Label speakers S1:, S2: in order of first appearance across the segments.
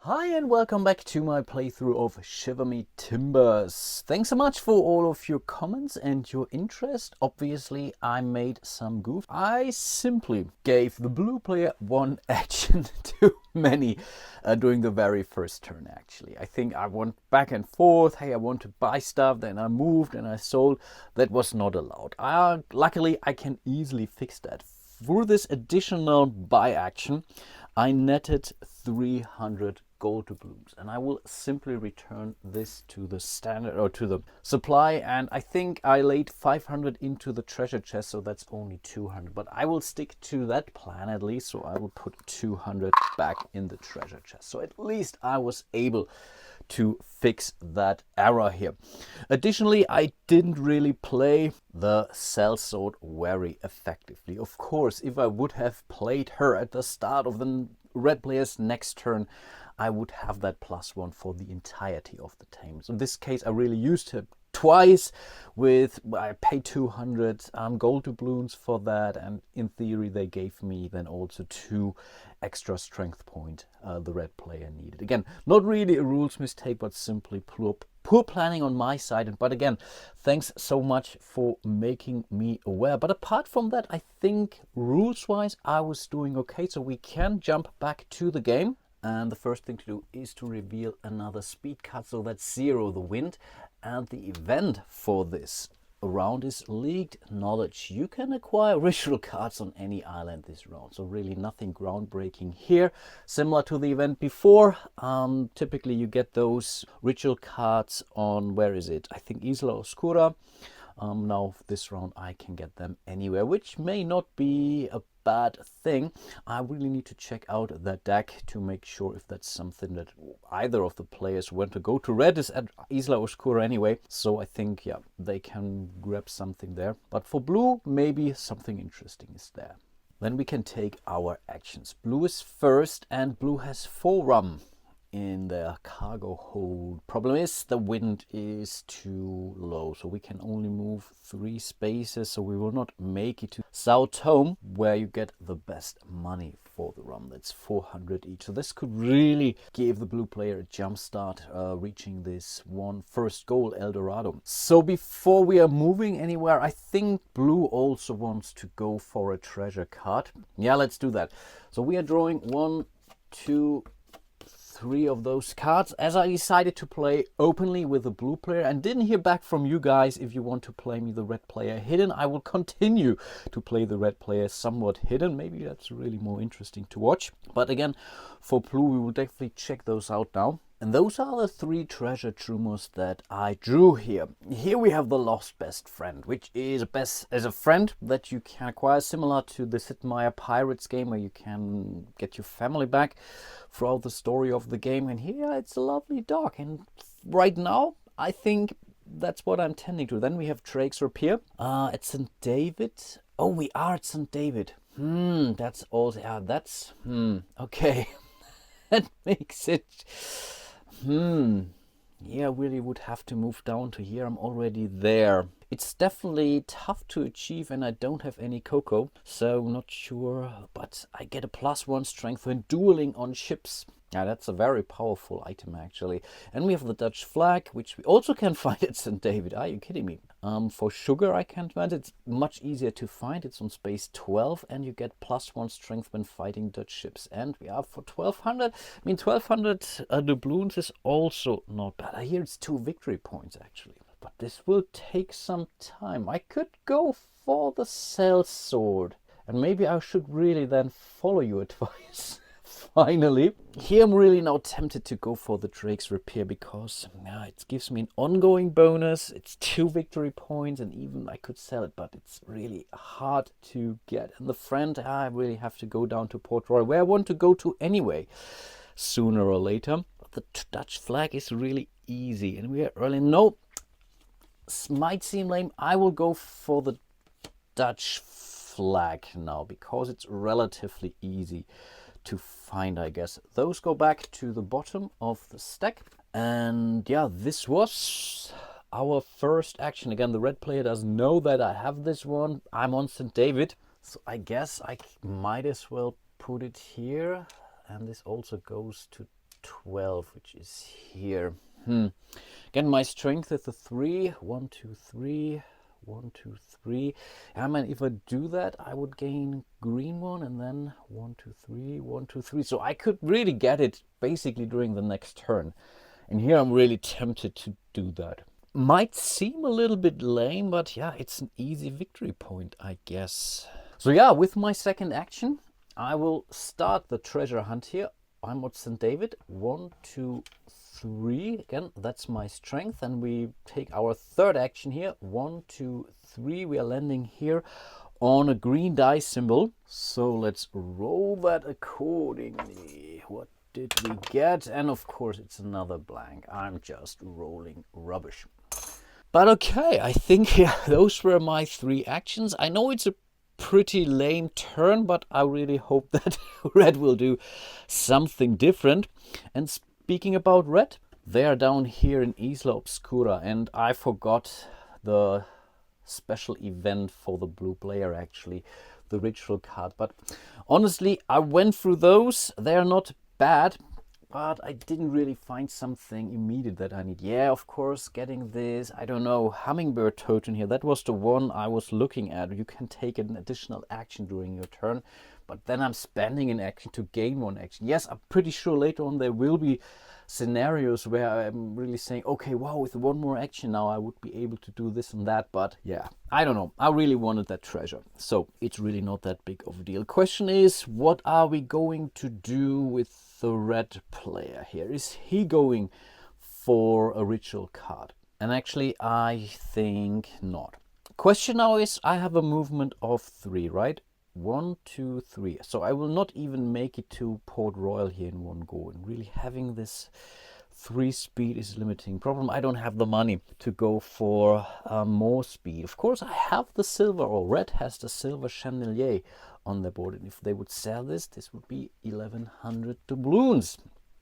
S1: Hi and welcome back to my playthrough of Shiver Me Timbers. Thanks so much for all of your comments and your interest. Obviously I made some goofs. I simply gave the blue player one action too many during the very first turn actually. I think I went back and forth, hey I want to buy stuff, then I moved and I sold. That was not allowed. Luckily I can easily fix that. Through this additional buy action I netted 300 gold doubloons, and I will simply return this to the standard or to the supply, and I think I laid 500 into the treasure chest, so that's only 200, but I will stick to that plan at least, so I will put 200 back in the treasure chest. So at least I was able to fix that error here. Additionally, I didn't really play the sellsword very effectively. Of course, if I would have played her at the start of the red player's next turn, I would have that +1 for the entirety of the tame. So in this case, I really used her twice I paid 200 gold doubloons for that, and in theory they gave me then also 2 extra strength point the red player needed. Again, not really a rules mistake, but simply poor planning on my side. But again, thanks so much for making me aware. But apart from that, I think rules wise I was doing okay, so we can jump back to the game. And the first thing to do is to reveal another speed cut, so that's 0 the wind. And the event for this round is Leaked Knowledge. You can acquire ritual cards on any island this round, so really nothing groundbreaking here. Similar to the event before, typically you get those ritual cards on, where is it? I think Isla Oscura. Now this round I can get them anywhere, which may not be a bad thing. I really need to check out that deck to make sure if that's something that either of the players want to go to. Red is at Isla Oscura anyway, so I think yeah, they can grab something there. But for blue, maybe something interesting is there. Then we can take our actions. Blue is first, and blue has 4 rum in their cargo hold. Problem is the wind is too low, so we can only move 3 spaces, so we will not make it to South Home, where you get the best money for the rum. That's 400 each, so this could really give the blue player a jump start, reaching this first goal, El Dorado. So before we are moving anywhere, I think blue also wants to go for a treasure card. Yeah, let's do that. So we are drawing 1, 2, 3 of those cards, as I decided to play openly with the blue player and didn't hear back from you guys if you want to play me the red player hidden. I will continue to play the red player somewhat hidden. Maybe that's really more interesting to watch. But again, for blue, we will definitely check those out now. And those are the 3 treasure trumors that I drew here. Here we have the Lost Best Friend, which is a friend that you can acquire, similar to the Sid Meier Pirates game, where you can get your family back throughout the story of the game. And here it's a lovely dog. And right now, I think that's what I'm tending to. Then we have Drake's Rapier at St. David. Oh, we are at St. David. That's also, yeah, that's, okay. That makes it... yeah, really would have to move down to here. I'm already there. It's definitely tough to achieve, and I don't have any cocoa, so not sure, but I get a +1 strength when dueling on ships. Yeah, that's a very powerful item actually. And we have the Dutch flag, which we also can find at St. David. Are you kidding me? For sugar I can't find it. It's much easier to find. It's on space 12, and you get +1 strength when fighting Dutch ships. And we are for 1200. I mean, 1200 doubloons is also not bad. I hear it's 2 victory points actually, but this will take some time. I could go for the sellsword, and maybe I should really then follow your advice. Finally, here I'm really now tempted to go for the Drake's Rapier, because it gives me an ongoing bonus. It's 2 victory points, and even I could sell it, but it's really hard to get. And the friend, I really have to go down to Port Royal, where I want to go to anyway, sooner or later. But the Dutch flag is really easy, and we are early. No, might seem lame. I will go for the Dutch flag now, because it's relatively easy to find, I guess. Those go back to the bottom of the stack. And yeah, this was our first action. Again, the red player doesn't know that I have this one. I'm on St. David, so I guess I might as well put it here. And this also goes to 12, which is here. Again, my strength is a 3. 1, 2, 3. 1, 2, 3. I mean, if I do that, I would gain green one, and then 1, 2, 3, 1, 2, 3. So I could really get it basically during the next turn. And here I'm really tempted to do that. Might seem a little bit lame, but yeah, it's an easy victory point, I guess. So yeah, with my second action, I will start the treasure hunt here. I'm at St. David. 1, 2, 3. Again, that's my strength. And we take our third action here. 1, 2, 3. We are landing here on a green die symbol. So let's roll that accordingly. What did we get? And of course, it's another blank. I'm just rolling rubbish. But okay, I think yeah, those were my 3 actions. I know it's a pretty lame turn, but I really hope that red will do something different. And speaking about red, they are down here in Isla Obscura, and I forgot the special event for the blue player, actually, the ritual card. But honestly, I went through those. They are not bad, but I didn't really find something immediate that I need. Yeah, of course, getting this, I don't know, hummingbird totem here. That was the one I was looking at. You can take an additional action during your turn, but then I'm spending an action to gain 1 action. Yes, I'm pretty sure later on there will be scenarios where I'm really saying, okay, wow, with 1 more action now I would be able to do this and that. But yeah, I don't know. I really wanted that treasure, so it's really not that big of a deal. Question is, what are we going to do with the red player here? Is he going for a ritual card? And actually, I think not. Question now is, I have a movement of 3, right? 1, 2, 3. So I will not even make it to Port Royal here in one go. And really having this 3 speed is limiting. Problem, I don't have the money to go for more speed. Of course, I have the silver, or red has the silver chandelier on the board. And if they would sell this, this would be 1100 doubloons.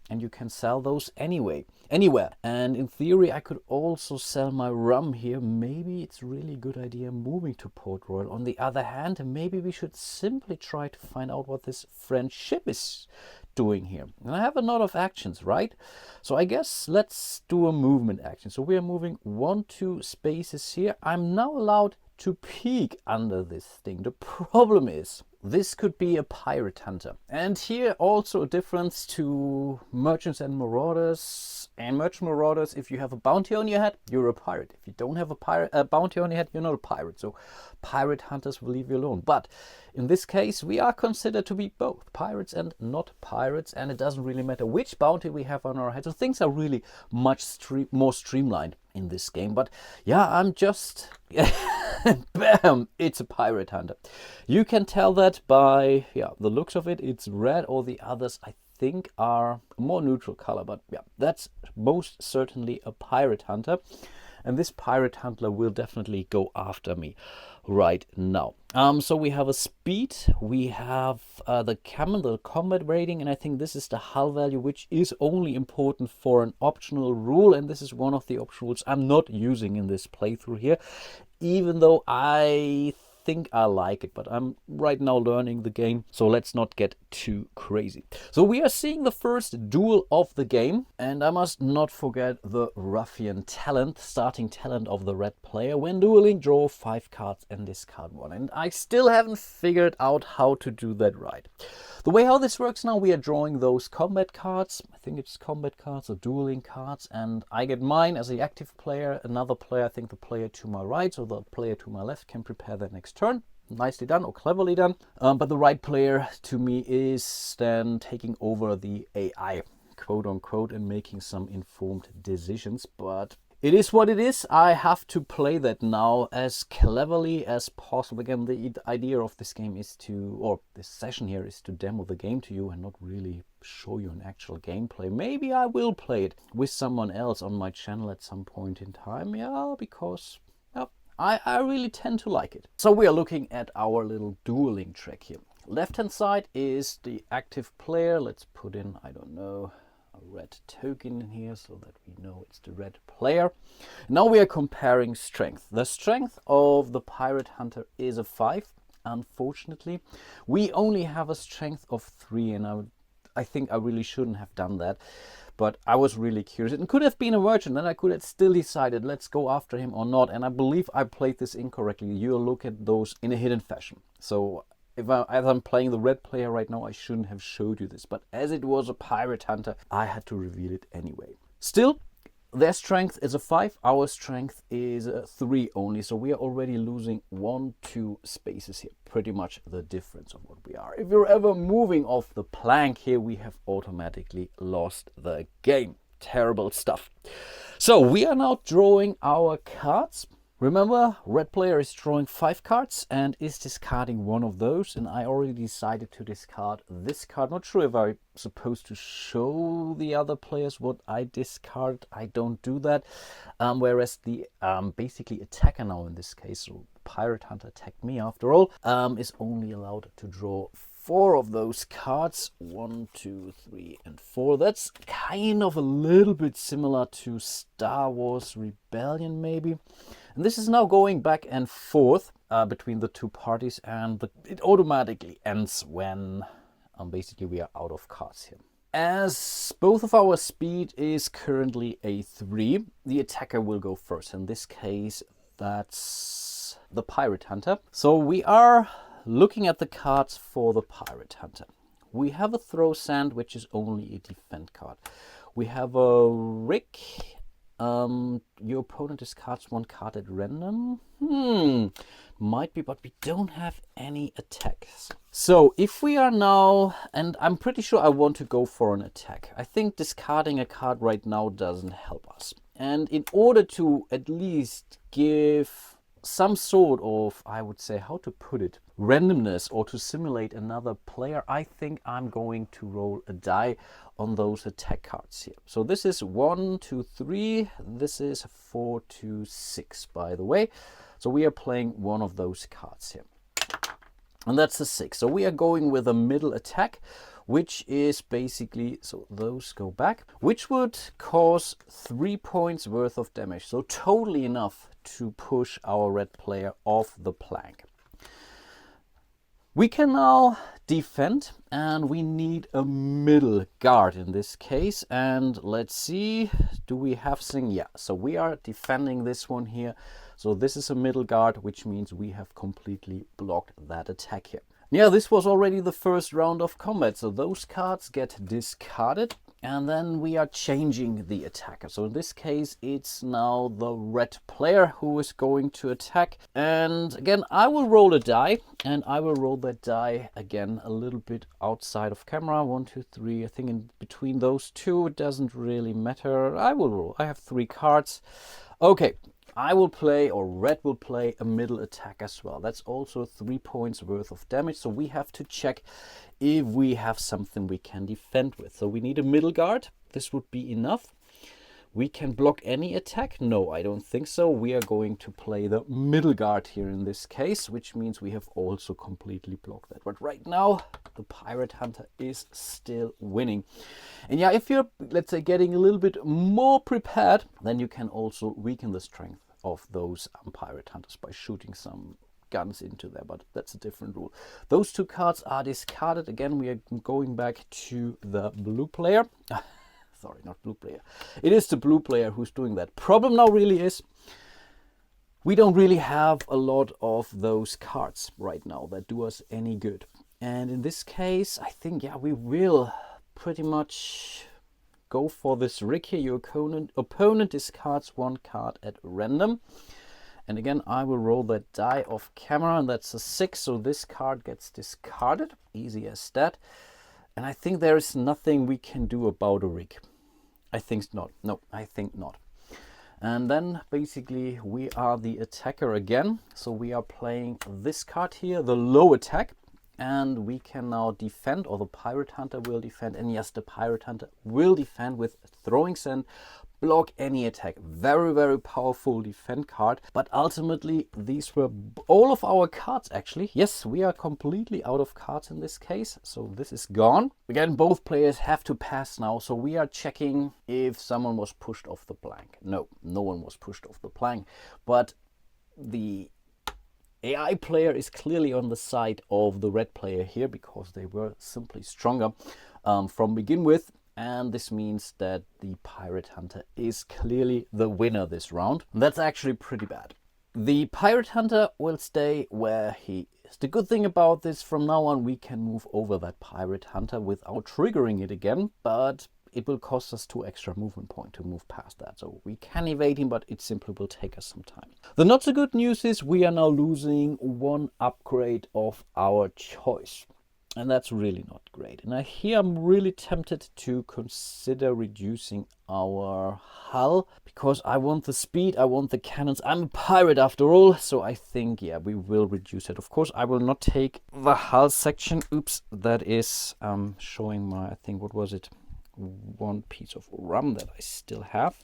S1: And you can sell those anywhere. And in theory, I could also sell my rum here. Maybe it's really a good idea moving to Port Royal. On the other hand, maybe we should simply try to find out what this French ship is doing here. And I have a lot of actions, right? So I guess let's do a movement action. So we are moving 1, 2 spaces here. I'm now allowed to peek under this thing. The problem is, this could be a pirate hunter. And here also a difference to merchants and marauders. And merchant marauders, if you have a bounty on your head, you're a pirate. If you don't have a bounty on your head, you're not a pirate. So pirate hunters will leave you alone. But in this case, we are considered to be both pirates and not pirates. And it doesn't really matter which bounty we have on our head. So things are really much more streamlined in this game. But yeah, I'm just... Bam! It's a pirate hunter. You can tell that by the looks of it. It's red, or the others I think are a more neutral color. But yeah, that's most certainly a pirate hunter. And this pirate hunter will definitely go after me right now. So we have a speed, we have the camel, the combat rating, and I think this is the hull value, which is only important for an optional rule, and this is one of the optional rules I'm not using in this playthrough here, even though I think I like it, but I'm right now learning the game, so let's not get too crazy. So we are seeing the first duel of the game, and I must not forget the ruffian talent, starting talent of the red player. When dueling, draw 5 cards and discard 1, and I still haven't figured out how to do that right. The way how this works now, we are drawing those combat cards. I think it's combat cards or dueling cards, and I get mine as the active player. Another player, I think the player to my right or the player to my left, can prepare their next turn. Nicely done or cleverly done. But the right player to me is then taking over the AI, quote unquote, and making some informed decisions. But it is what it is. I have to play that now as cleverly as possible. Again, the idea of this game is to, or this session here is to demo the game to you and not really show you an actual gameplay. Maybe I will play it with someone else on my channel at some point in time. Yeah, because I really tend to like it. So we are looking at our little dueling track here. Left hand side is the active player. Let's put in, I don't know, a red token in here so that we know it's the red player. Now we are comparing strength. The strength of the pirate hunter is a 5. Unfortunately, we only have a strength of 3, and I think I really shouldn't have done that. But I was really curious. It could have been a virgin, then I could have still decided, let's go after him or not. And I believe I played this incorrectly. You look at those in a hidden fashion. So as I'm playing the red player right now, I shouldn't have showed you this. But as it was a pirate hunter, I had to reveal it anyway. Still, their strength is a 5, our strength is a 3 only. So we are already losing 1-2 spaces here. Pretty much the difference of what we are. If you're ever moving off the plank here, we have automatically lost the game. Terrible stuff. So we are now drawing our cards. Remember, red player is drawing 5 cards and is discarding one of those. And I already decided to discard this card. Not sure if I'm supposed to show the other players what I discard. I don't do that. Whereas the basically attacker now in this case, so pirate hunter attacked me after all, is only allowed to draw 4 of those cards. 1, 2, 3, and 4. That's kind of a little bit similar to Star Wars Rebellion maybe. And this is now going back and forth between the two parties, and it automatically ends when basically we are out of cards here. As both of our speed is currently a 3, the attacker will go first. In this case, that's the pirate hunter. So we are looking at the cards for the pirate hunter. We have a throw sand, which is only a defend card. We have a rig. Your opponent discards 1 card at random. Might be, but we don't have any attacks. So if we are now, and I'm pretty sure I want to go for an attack. I think discarding a card right now doesn't help us. And in order to at least give some sort of, I would say, how to put it, randomness, or to simulate another player, I think I'm going to roll a die on those attack cards here. So this is 1, 2, 3. This is 4, 2, 6, by the way. So we are playing one of those cards here. And that's a 6. So we are going with a middle attack, which is basically, so those go back, which would cause 3 points worth of damage. So totally enough to push our red player off the plank. We can now defend, and we need a middle guard in this case. And let's see, do we have something? Yeah, so we are defending this one here. So this is a middle guard, which means we have completely blocked that attack here. Yeah, this was already the first round of combat. So those cards get discarded, and then we are changing the attacker. So in this case, it's now the red player who is going to attack. And again, I will roll a die, and I will roll that die again a little bit outside of camera. 1, 2, 3. I think in between those two, it doesn't really matter. I will roll. I have 3 cards. Okay. I will play, or red will play, a middle attack as well. That's also 3 points worth of damage. So we have to check if we have something we can defend with. So we need a middle guard. This would be enough. We can block any attack. No, I don't think so. We are going to play the middle guard here in this case, which means we have also completely blocked that. But right now, the pirate hunter is still winning. And yeah, if you're, let's say, getting a little bit more prepared, then you can also weaken the strength of those pirate hunters by shooting some guns into there, but that's a different rule. Those 2 cards are discarded. Again, we are going back to the blue player. Sorry, not blue player. It is the blue player who's doing that. Problem now really is we don't really have a lot of those cards right now that do us any good. And in this case, I think, yeah, we will pretty much go for this rig here. Your opponent discards 1 card at random. And again, I will roll that die off camera, and that's a 6. So this card gets discarded. Easy as that. And I think there is nothing we can do about a rig. I think not. No, I think not. And then basically we are the attacker again. So we are playing this card here, the low attack. And we can now defend, or the pirate hunter will defend. And yes, the pirate hunter will defend with throwing sand, block any attack. Very, very powerful defend card. But ultimately, these were all of our cards actually. Yes, we are completely out of cards in this case. So this is gone. Again, both players have to pass now. So we are checking if someone was pushed off the plank. No, no one was pushed off the plank. But the AI player is clearly on the side of the red player here because they were simply stronger. from begin with. And this means that the Pirate Hunter is clearly the winner this round. That's actually pretty bad. The Pirate Hunter will stay where he is. The good thing about this, from now on we can move over that Pirate Hunter without triggering it again, but it will cost us 2 extra movement points to move past that. So we can evade him, but it simply will take us some time. The not so good news is we are now losing 1 upgrade of our choice. And that's really not great. And here I'm really tempted to consider reducing our hull, because I want the speed, I want the cannons. I'm a pirate after all, so I think, yeah, we will reduce it. Of course, I will not take the hull section. Oops, that is showing my, I think, what was it? 1 piece of rum that I still have.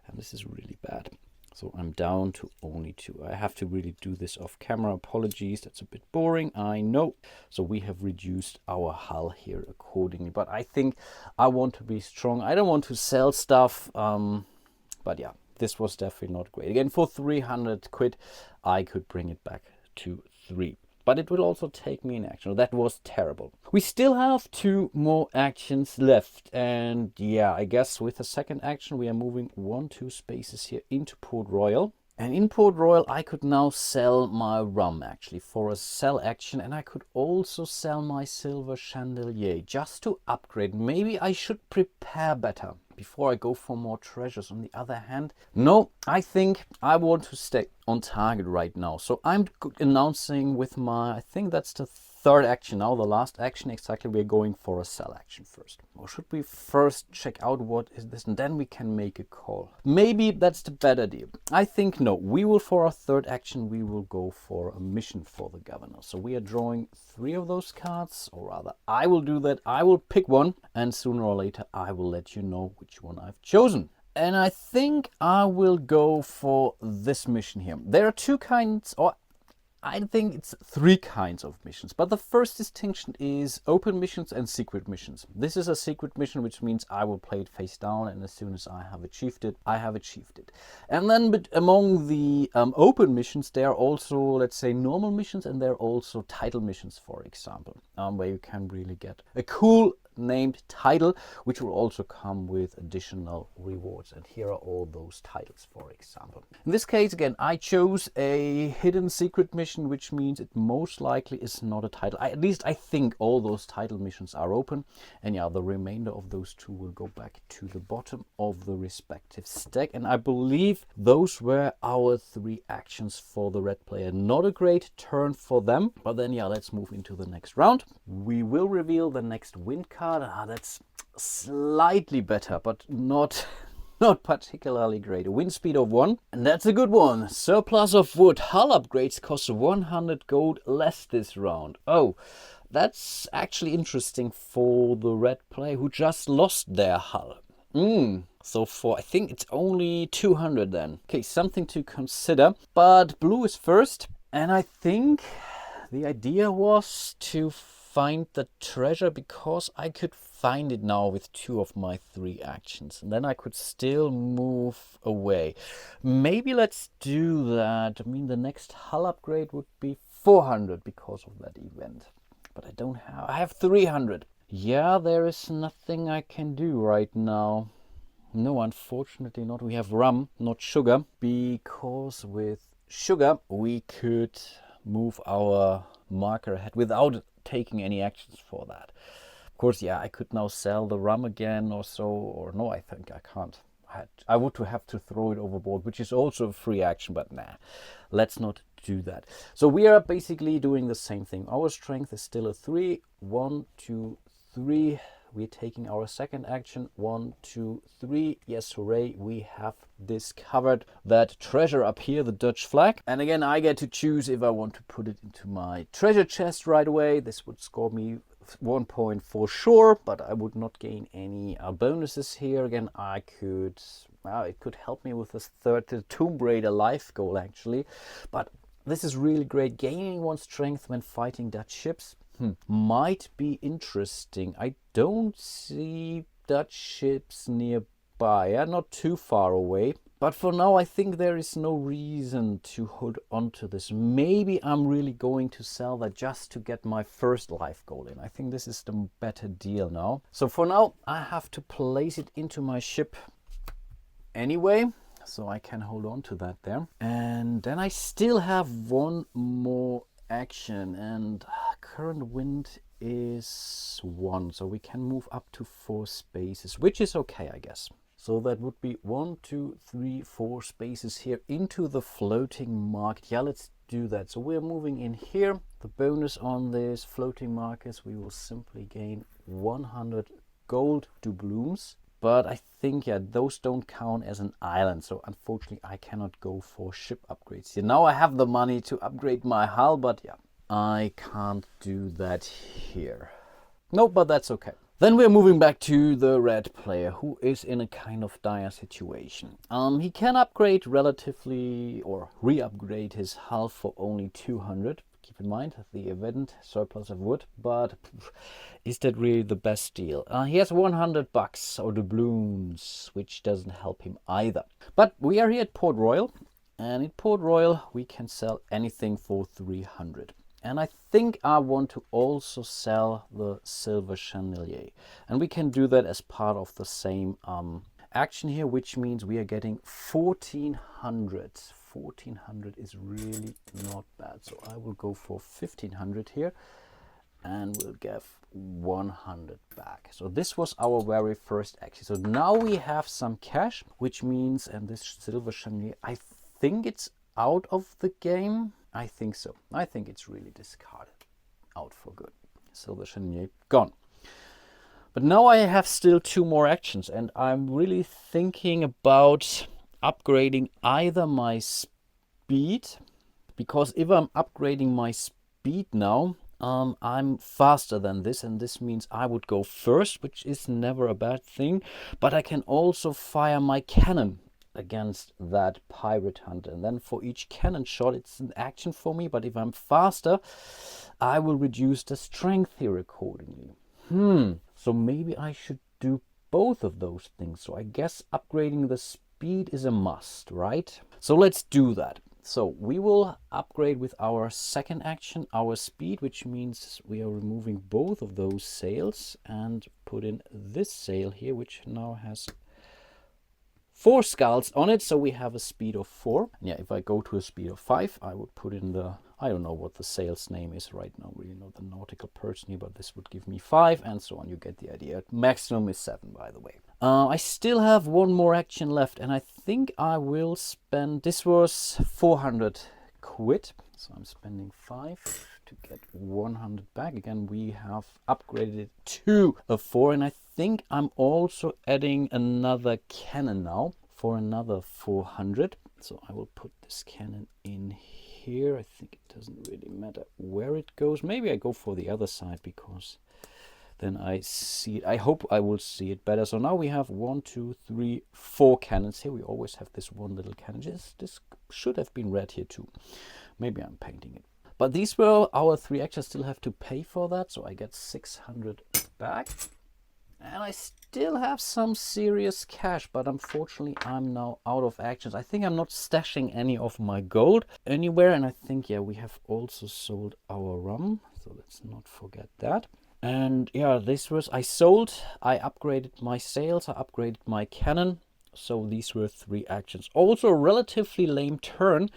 S1: And this is really bad. So I'm down to only 2. I have to really do this off camera. Apologies, that's a bit boring, I know. So we have reduced our hull here accordingly. But I think I want to be strong. I don't want to sell stuff. But yeah, this was definitely not great. Again, for 300 quid, I could bring it back to 3. But it will also take me in action. That was terrible. We still have 2 more actions left. And yeah, I guess with the second action, we are moving 1-2 spaces here into Port Royal. And in Port Royal, I could now sell my rum actually for a sell action. And I could also sell my silver chandelier just to upgrade. Maybe I should prepare better before I go for more treasures. On the other hand, no, I think I want to stay on target right now. So I'm announcing with my, I think that's the 3rd action now, the last action exactly. We're going for a sell action first. Or should we first check out what is this and then we can make a call? Maybe that's the better deal. I think no, we will, for our 3rd action, we will go for a mission for the governor. So we are drawing 3 of those cards, or rather I will do that. I will pick one and sooner or later I will let you know which one I've chosen. And I think I will go for this mission here. There are 2 kinds, or I think it's 3 kinds of missions, but the first distinction is open missions and secret missions. This is a secret mission, which means I will play it face down, and as soon as I have achieved it, I have achieved it. And then but among the open missions, there are also, let's say, normal missions, and there are also title missions, for example, where you can really get a cool named title, which will also come with additional rewards. And here are all those titles, for example. In this case, again, I chose a hidden secret mission, which means it most likely is not a title. At least I think all those title missions are open. And yeah, the remainder of those 2 will go back to the bottom of the respective stack. And I believe those were our 3 actions for the red player. Not a great turn for them. But then yeah, let's move into the next round. We will reveal the next wind card. That's slightly better, but not particularly great. A wind speed of 1, and that's a good one. Surplus of wood. Hull upgrades cost 100 gold less this round. Oh, that's actually interesting for the red player who just lost their hull. So for, I think it's only 200 then. Okay, something to consider. But blue is first, and I think the idea was to find the treasure, because I could find it now with 2 of my 3 actions, and then I could still move away. Maybe let's do that. I mean, the next hull upgrade would be 400 because of that event, but I have 300. Yeah, there is nothing I can do right now. No, unfortunately not. We have rum, not sugar, because with sugar we could move our marker ahead without taking any actions for that. Of course, yeah, I could now sell the rum again or so, or no, I think I can't. I would have to throw it overboard, which is also a free action, but nah, let's not do that. So we are basically doing the same thing. Our strength is still a 3. 1, 2, 3. We're taking our second action. 1, 2, 3. Yes, hooray. We have discovered that treasure up here, the Dutch flag. And again, I get to choose if I want to put it into my treasure chest right away. This would score me 1 point for sure, but I would not gain any bonuses here. Again, I could, well, it could help me with this third Tomb Raider life goal actually. But this is really great. Gaining 1 strength when fighting Dutch ships. Might be interesting. I don't see Dutch ships nearby nearby, yeah, not too far away. But for now, I think there is no reason to hold on to this. Maybe I'm really going to sell that just to get my first life goal in. I think this is the better deal now. So for now, I have to place it into my ship anyway, so I can hold on to that there. And then I still have one more action, and current wind is 1, so we can move up to 4 spaces, which is okay, I guess. So that would be 1, 2, 3, 4 spaces here into the floating market. Yeah, let's do that. So we're moving in here. The bonus on this floating markets, we will simply gain 100 gold doubloons. But I think, yeah, those don't count as an island. So unfortunately, I cannot go for ship upgrades here. Now I have the money to upgrade my hull, but yeah, I can't do that here. Nope, but that's okay. Then we're moving back to the red player, who is in a kind of dire situation. He can upgrade relatively, or re-upgrade his hull for only 200. Keep in mind the event surplus of wood, but is that really the best deal? He has 100 bucks or doubloons, which doesn't help him either. But we are here at Port Royal, and in Port Royal we can sell anything for 300. And I think I want to also sell the silver chandelier. And we can do that as part of the same action here, which means we are getting 1400. 1400 is really not bad. So I will go for 1500 here and we'll give 100 back. So this was our very first action. So now we have some cash, which means, and this silver chandelier, I think it's out of the game. I think so. I think it's really discarded. Out for good. Silver chandelier gone. But now I have still 2 more actions, and I'm really thinking about upgrading either my speed, because if I'm upgrading my speed now, I'm faster than this, and this means I would go first, which is never a bad thing. But I can also fire my cannon against that pirate hunter, and then for each cannon shot it's an action for me. But if I'm faster, I will reduce the strength here accordingly. So maybe I should do both of those things. So I guess upgrading the speed is a must, right? So let's do that. So we will upgrade with our second action our speed, which means we are removing both of those sails and put in this sail here, which now has 4 skulls on it, so we have a speed of 4. Yeah, if I go to a speed of 5, I would put in the, I don't know what the sail's name is right now, really not the nautical person here, but this would give me 5 and so on. You get the idea. Maximum is 7, by the way. I still have 1 more action left, and I think I will spend, this was 400 quid, so I'm spending 5 to get 100 back. Again, we have upgraded it to a 4, and I think I'm also adding another cannon now for another 400. So I will put this cannon in here. I think it doesn't really matter where it goes. Maybe I go for the other side because then I see it. I hope I will see it better. So now we have 1, 2, 3, 4 cannons here. We always have this one little cannon. This should have been red here too. Maybe I'm painting it. But these were our 3 actions. Still have to pay for that, so I get 600 back. And I still have some serious cash, but unfortunately I'm now out of actions. I think I'm not stashing any of my gold anywhere, and I think, yeah, we have also sold our rum, so let's not forget that. And yeah, this was, I upgraded my sails, I upgraded my cannon. So these were 3 actions. Also a relatively lame turn.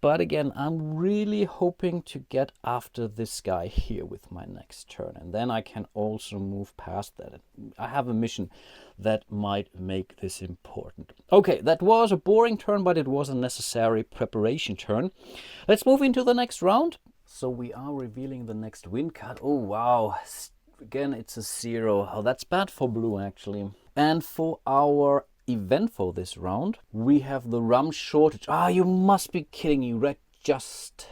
S1: But again, I'm really hoping to get after this guy here with my next turn. And then I can also move past that. I have a mission that might make this important. Okay, that was a boring turn, but it was a necessary preparation turn. Let's move into the next round. So we are revealing the next win card. Oh, wow. Again, it's a 0. Oh, that's bad for blue, actually. And for our event for this round, we have the rum shortage. Ah, you must be kidding me. Red just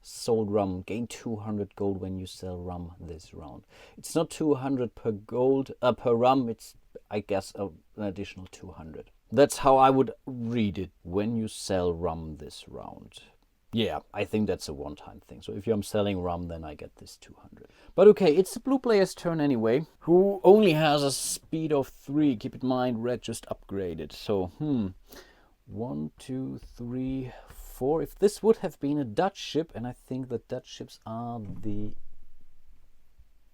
S1: sold rum. Gain 200 gold when you sell rum this round. It's not 200 per gold per rum. It's, I guess, an additional 200. That's how I would read it. When you sell rum this round. Yeah, I think that's a one-time thing. So if I'm selling rum, then I get this 200. But okay, it's the blue player's turn anyway, who only has a speed of 3. Keep in mind, red just upgraded. So, 1, 2, 3, 4. If this would have been a Dutch ship, and I think the Dutch ships are the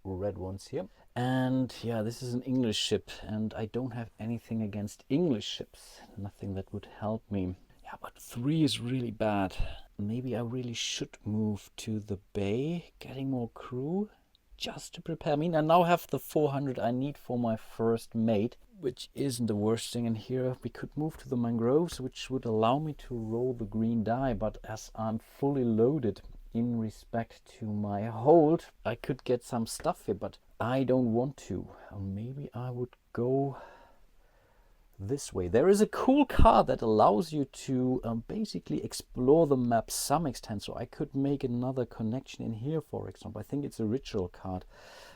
S1: red ones here. And yeah, this is an English ship, and I don't have anything against English ships. Nothing that would help me. Yeah, but 3 is really bad. Maybe I really should move to the bay, getting more crew, just to prepare. I mean, I now have the 400 I need for my first mate, which isn't the worst thing. And here we could move to the mangroves, which would allow me to roll the green die. But as I'm fully loaded in respect to my hold, I could get some stuff here, but I don't want to. Maybe I would go this way. There is a cool card that allows you to basically explore the map some extent. So I could make another connection in here, for example. I think it's a ritual card.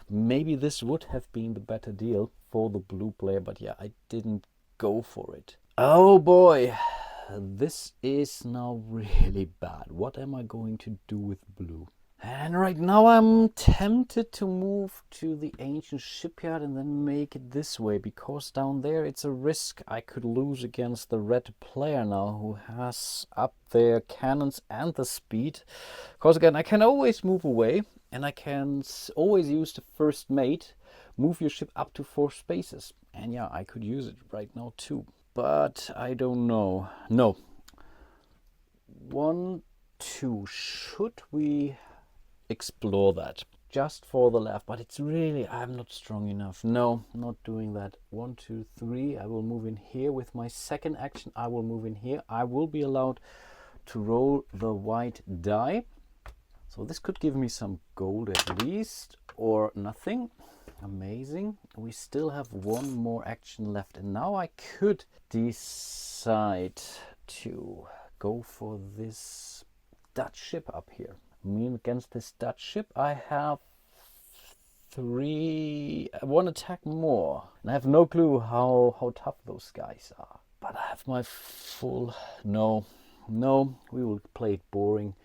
S1: Maybe this would have been the better deal for the blue player, but yeah, I didn't go for it. Oh boy, this is now really bad. What am I going to do with blue? And right now I'm tempted to move to the ancient shipyard and then make it this way, because down there it's a risk I could lose against the red player now, who has up their cannons and the speed. Because again, I can always move away, and I can always use the first mate, move your ship up to 4 spaces. And yeah, I could use it right now too. But I don't know. No. 1, 2. Should we explore that just for the laugh? But it's really, I'm not strong enough. No, not doing that. 1, 2, 3. I will move in here with my second action. I will move in here. I will be allowed to roll the white die. So this could give me some gold at least, or nothing. Amazing. We still have 1 more action left, and now I could decide to go for this Dutch ship up here. I mean, against this Dutch ship I have 1 attack more, and I have no clue how tough those guys are. But I have my full... No, we will play it boring.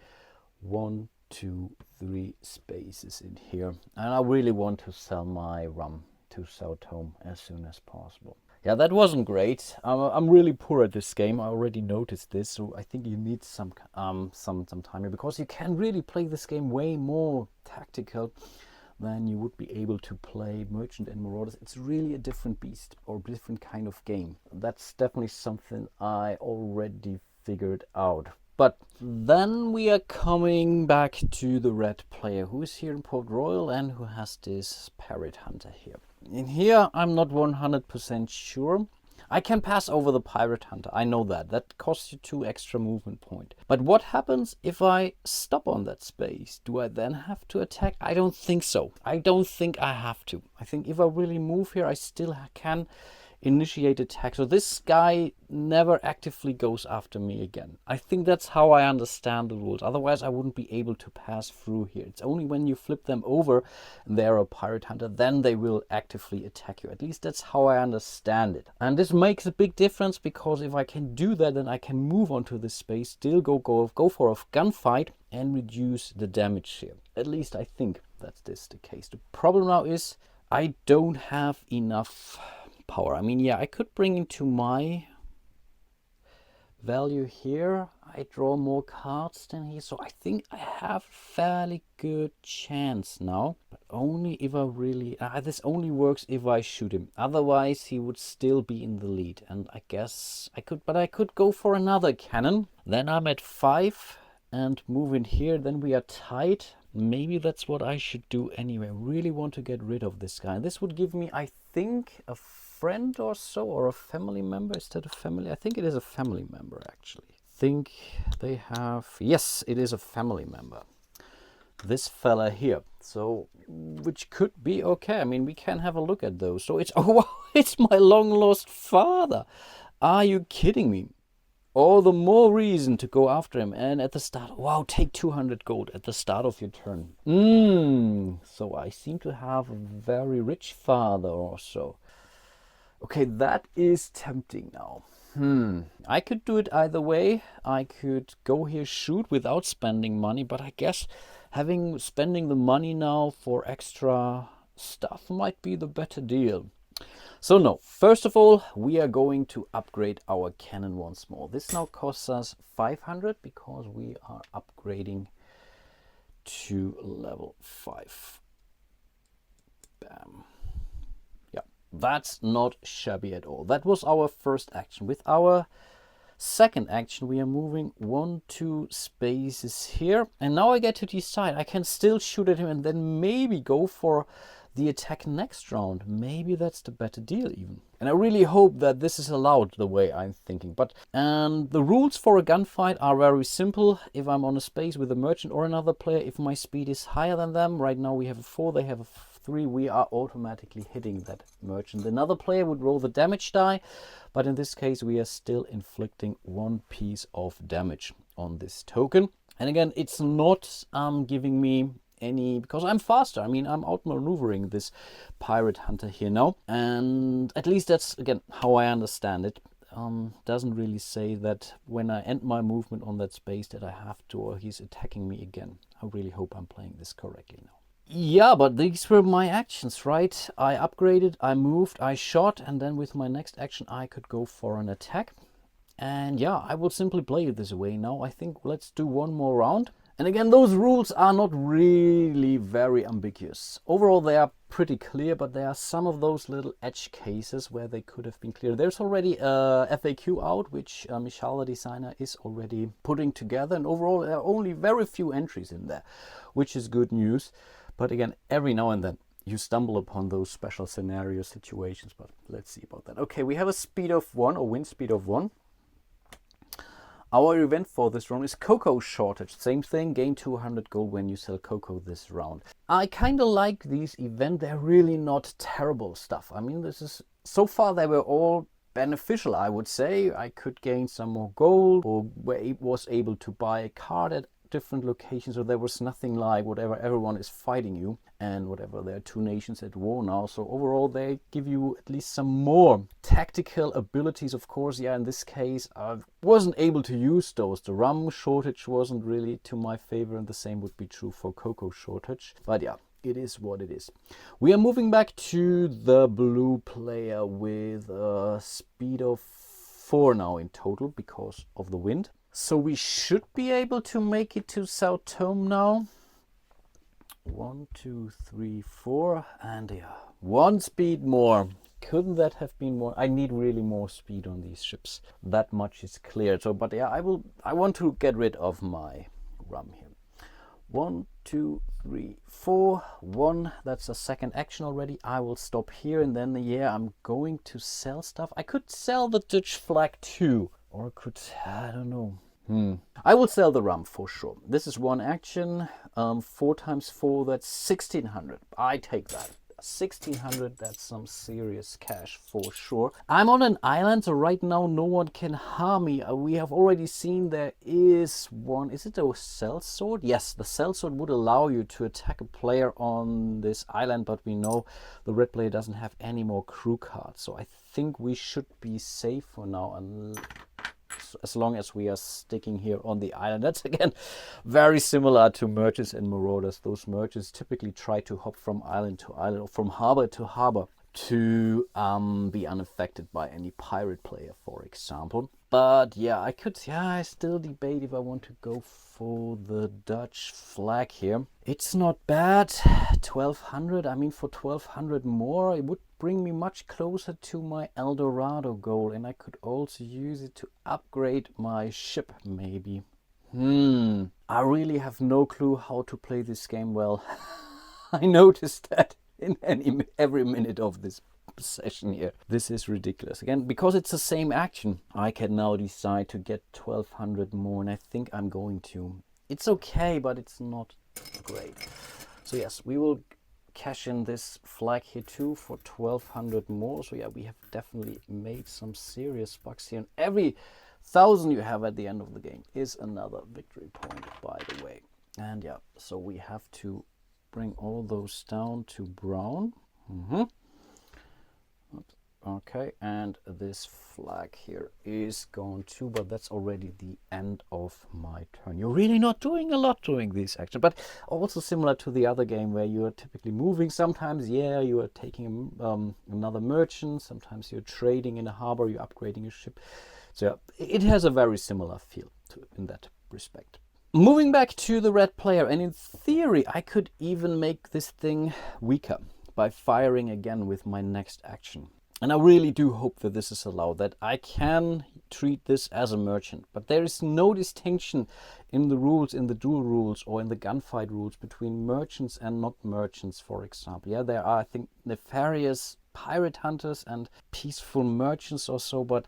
S1: 1, 2, 3 spaces in here, and I really want to sell my rum to South Home as soon as possible. Yeah, that wasn't great. I'm really poor at this game. I already noticed this, so I think you need some time here, because you can really play this game way more tactical than you would be able to play Merchant and Marauders. It's really a different beast, or different kind of game. That's definitely something I already figured out. But then we are coming back to the red player, who is here in Port Royal and who has this Parrot Hunter here. In here, I'm not 100% sure. I can pass over the Pirate Hunter. I know that. That costs you 2 extra movement points. But what happens if I stop on that space? Do I then have to attack? I don't think so. I don't think I have to. I think if I really move here, I still can initiate attack. So this guy never actively goes after me again. I think that's how I understand the rules. Otherwise I wouldn't be able to pass through here. It's only when you flip them over and they're a pirate hunter, then they will actively attack you. At least that's how I understand it. And this makes a big difference, because if I can do that, then I can move onto this space, still go for a gunfight and reduce the damage here. At least I think that's the case. The problem now is I don't have enough power. I mean, yeah, I could bring into my value here. I draw more cards than he, so I think I have a fairly good chance now. But only if I really... this only works if I shoot him. Otherwise, he would still be in the lead. And I guess I could... But I could go for another cannon. Then I'm at 5 and move in here. Then we are tied. Maybe that's what I should do anyway. I really want to get rid of this guy. This would give me, I think, a friend or so, or a family member. Is that a family? I think it is a family member, actually. I think they have... Yes, it is a family member. This fella here. So, which could be okay. I mean, we can have a look at those. So it's... Oh, wow, it's my long-lost father. Are you kidding me? All the more reason to go after him. And at the start, wow, take 200 gold at the start of your turn. So I seem to have a very rich father or so. Okay, that is tempting now. I could do it either way. I could go here shoot without spending money, but I guess spending the money now for extra stuff might be the better deal. So no, first of all, we are going to upgrade our cannon once more. This now costs us 500 because we are upgrading to level 5. Bam. Yeah, that's not shabby at all. That was our first action. With our second action, we are moving 1-2 spaces here. And now I get to decide. I can still shoot at him and then maybe go for the attack next round. Maybe that's the better deal even. And I really hope that this is allowed the way I'm thinking. But the rules for a gunfight are very simple. If I'm on a space with a merchant or another player, if my speed is higher than them, right now we have a 4, they have a 3, we are automatically hitting that merchant. Another player would roll the damage die, but in this case we are still inflicting 1 piece of damage on this token. And again, it's not giving me any, because I'm faster. I mean, I'm outmaneuvering this pirate hunter here now, and at least that's again how I understand it. Doesn't really say that when I end my movement on that space that I have to, or he's attacking me again. I really hope I'm playing this correctly now. Yeah, but these were my actions, right? I upgraded, I moved, I shot, and then with my next action I could go for an attack. And yeah, I will simply play it this way now. I think let's do one more round. And again, those rules are not really very ambiguous. Overall, they are pretty clear, but there are some of those little edge cases where they could have been clear. There's already a FAQ out, which Michal, the designer, is already putting together. And overall, there are only very few entries in there, which is good news. But again, every now and then you stumble upon those special scenario situations. But let's see about that. Okay, we have a speed of 1, or wind speed of 1. Our event for this round is cocoa shortage. Same thing, gain 200 gold when you sell cocoa this round. I kind of like these events. They're really not terrible stuff. I mean, this is, so far they were all beneficial, I would say. I could gain some more gold, or was able to buy a card at different locations, so there was nothing like whatever everyone is fighting you, and whatever, there are 2 nations at war now. So overall they give you at least some more tactical abilities. Of course, yeah, in this case I wasn't able to use those. The rum shortage wasn't really to my favor, and the same would be true for cocoa shortage. But yeah, it is what it is. We are moving back to the blue player with a speed of 4 now in total because of the wind. So we should be able to make it to South Tome now. 1, 2, 3, 4, and yeah, 1 speed more. Couldn't that have been more? I need really more speed on these ships. That much is clear. So, but yeah, I want to get rid of my rum here. 1, 2, 3, 4, 1. That's a second action already. I will stop here, and then yeah, I'm going to sell stuff. I could sell the Dutch flag too. Or could, I don't know. I will sell the rum for sure. This is 1 action. 4 times 4, that's 1600. I take that. 1600, that's some serious cash for sure. I'm on an island, so right now no one can harm me. We have already seen there is one. Is it a sellsword? Yes, the sellsword would allow you to attack a player on this island, but we know the red player doesn't have any more crew cards. So I think we should be safe for now, as long as we are sticking here on the island. That's again very similar to merchants and marauders. Those merchants typically try to hop from island to island, or from harbor to harbor, to be unaffected by any pirate player, for example. But yeah, I still debate if I want to go for the Dutch flag here. It's not bad. 1200. I mean, for 1200 more, it would bring me much closer to my El Dorado goal, and I could also use it to upgrade my ship maybe. I really have no clue how to play this game well. I noticed that in every minute of this session here. This is ridiculous. Again, because it's the same action, I can now decide to get 1200 more, and I think I'm going to. It's okay, but it's not great. So yes, we will cash in this flag here too for 1200 more. So yeah, we have definitely made some serious bucks here, and every 1000 you have at the end of the game is another victory point, by the way. And yeah, so we have to bring all those down to brown. Okay, and this flag here is gone too, but that's already the end of my turn. You're really not doing a lot during these actions, but also similar to the other game where you are typically moving. Sometimes, yeah, you are taking another merchant. Sometimes you're trading in a harbor, you're upgrading a ship. So yeah, it has a very similar feel in that respect. Moving back to the red player, and in theory, I could even make this thing weaker by firing again with my next action. And I really do hope that this is allowed, that I can treat this as a merchant. But there is no distinction in the rules, in the duel rules or in the gunfight rules between merchants and not merchants, for example. Yeah, there are, I think, nefarious pirate hunters and peaceful merchants or so, but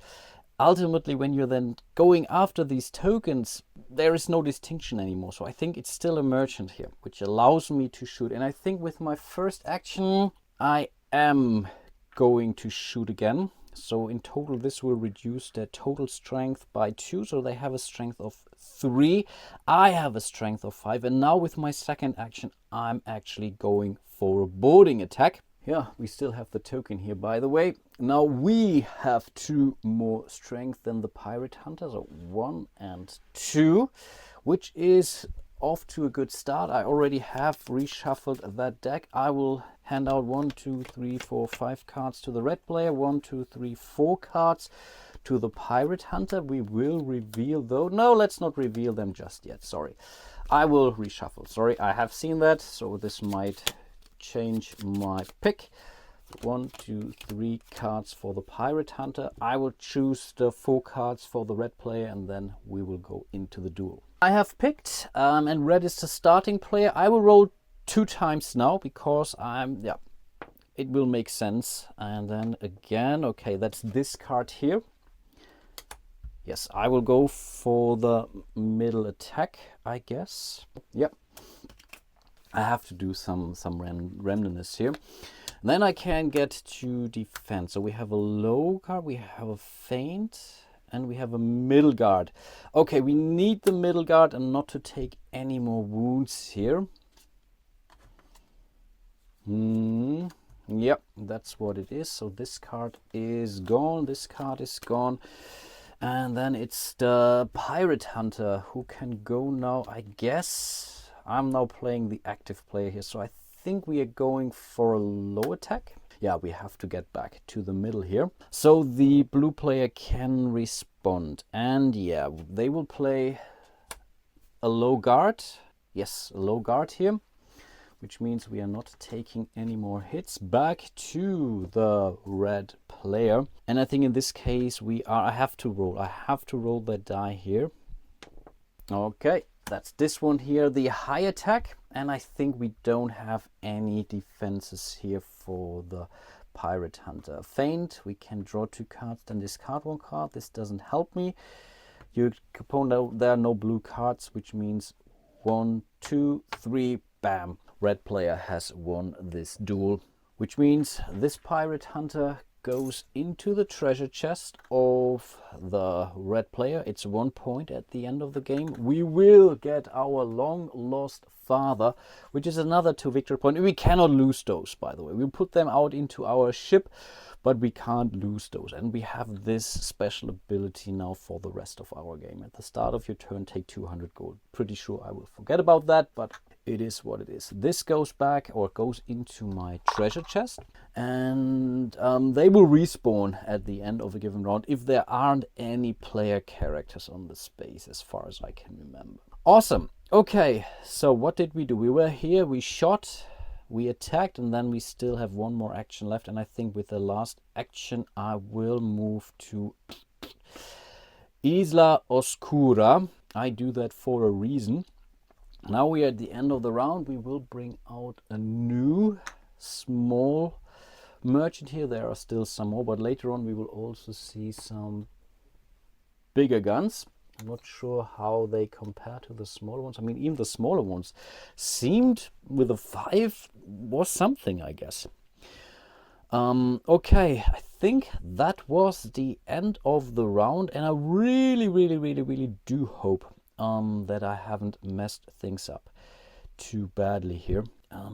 S1: ultimately when you're then going after these tokens, there is no distinction anymore. So I think it's still a merchant here, which allows me to shoot. And I think with my first action, I am going to shoot again. So in total, this will reduce their total strength by 2. So they have a strength of 3. I have a strength of 5. And now with my second action, I'm actually going for a boarding attack. Yeah, we still have the token here, by the way. Now we have 2 more strength than the pirate hunter. So 1 and 2, which is off to a good start. I already have reshuffled that deck. I will hand out 1, 2, 3, 4, 5 cards to the red player, 1, 2, 3, 4 cards to the pirate hunter. We will reveal though. No, let's not reveal them just yet. Sorry. I will reshuffle. Sorry, I have seen that. So this might change my pick. 1, 2, 3 cards for the pirate hunter. I will choose the 4 cards for the red player, and then we will go into the duel. I have picked and red is the starting player. I will roll 2 times now because it will make sense. And then again, okay, that's this card here. Yes, I will go for the middle attack, I guess. Yep. I have to do some randomness here. Then I can get to defense. So we have a low guard, we have a feint, and we have a middle guard. Okay, we need the middle guard and not to take any more wounds here. Yep, that's what it is. So this card is gone, this card is gone. And then it's the pirate hunter who can go now, I guess. I'm now playing the active player here, so I think we are going for a low attack. Yeah, we have to get back to the middle here. So the blue player can respond. And yeah, they will play a low guard. Yes, a low guard here, which means we are not taking any more hits. Back to the red player. And I think in this case, I have to roll that die here. Okay. That's this one here, the high attack. And I think we don't have any defenses here for the pirate hunter. Feint, we can draw 2 cards, then discard 1 card. This doesn't help me. Your opponent, there are no blue cards, which means 1, 2, 3, bam. Red player has won this duel, which means this pirate hunter goes into the treasure chest of the red player. It's 1 point at the end of the game. We will get our long lost father, which is another 2 victory points. We cannot lose those, by the way. We'll put them out into our ship, but we can't lose those. And we have this special ability now for the rest of our game. At the start of your turn, take 200 gold. Pretty sure I will forget about that, but it is what it is. This goes back or goes into my treasure chest, and they will respawn at the end of a given round if there aren't any player characters on the space, as far as I can remember. Awesome. Okay, so what did we do? We were here, we shot, we attacked, and then we still have 1 more action left. And I think with the last action, I will move to Isla Oscura. I do that for a reason. Now we are at the end of the round. We will bring out a new small merchant here. There are still some more, but later on we will also see some bigger guns. I'm not sure how they compare to the smaller ones. I mean, even the smaller ones seemed, with a 5, was something, I guess. Okay, I think that was the end of the round, and I really do hope that I haven't messed things up too badly here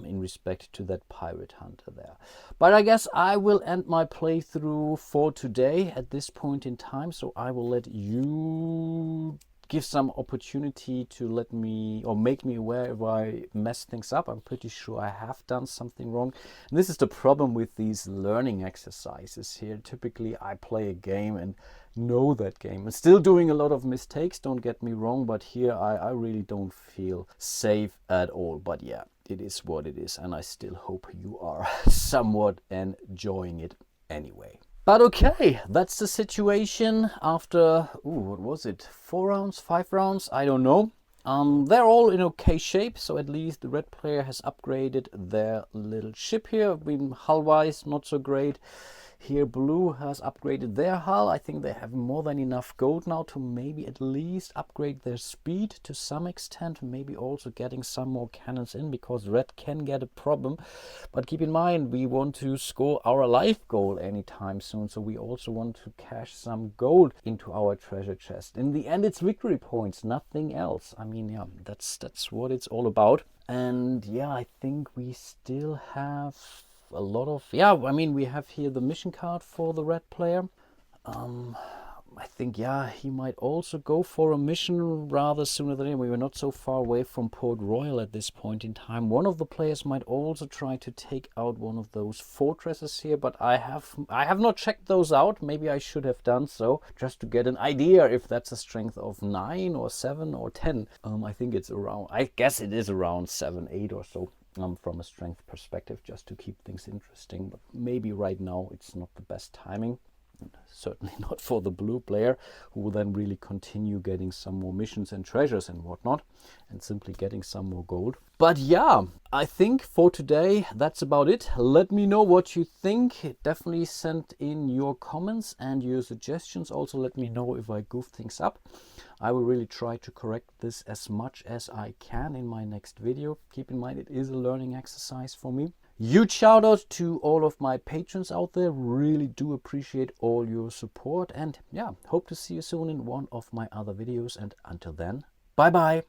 S1: in respect to that pirate hunter there. But I guess I will end my playthrough for today at this point in time, so I will let you give some opportunity to let me or make me aware if I mess things up. I'm pretty sure I have done something wrong. And this is the problem with these learning exercises here. Typically I play a game and know that game. I'm still doing a lot of mistakes, don't get me wrong, but here I really don't feel safe at all. But yeah, it is what it is, and I still hope you are somewhat enjoying it anyway. But okay, that's the situation after, what was it, 4 rounds, 5 rounds, I don't know. They're all in okay shape, so at least the red player has upgraded their little ship here. Been hull-wise, not so great. Here blue has upgraded their hull. I think they have more than enough gold now to maybe at least upgrade their speed to some extent. Maybe also getting some more cannons in, because red can get a problem. But keep in mind, we want to score our life goal anytime soon. So we also want to cash some gold into our treasure chest. In the end, it's victory points, nothing else. I mean, yeah, that's what it's all about. And yeah, I think we still have a lot of, yeah, I mean, we have here the mission card for the red player. I think, yeah, he might also go for a mission rather sooner than later. We were not so far away from Port Royal at this point in time. One of the players might also try to take out one of those fortresses here, but I have not checked those out. Maybe I should have done so, just to get an idea if that's a strength of 9 or 7 or 10. I think it's around, I guess it is around 7, 8 or so. From a strength perspective, just to keep things interesting. But maybe right now it's not the best timing. Certainly not for the blue player, who will then really continue getting some more missions and treasures and whatnot, and simply getting some more gold. But yeah, I think for today that's about it. Let me know what you think. Definitely send in your comments and your suggestions. Also let me know if I goof things up. I will really try to correct this as much as I can in my next video. Keep in mind, it is a learning exercise for me. Huge shout out to all of my patrons out there. Really do appreciate all your support, and yeah, hope to see you soon in one of my other videos. And until then, bye bye.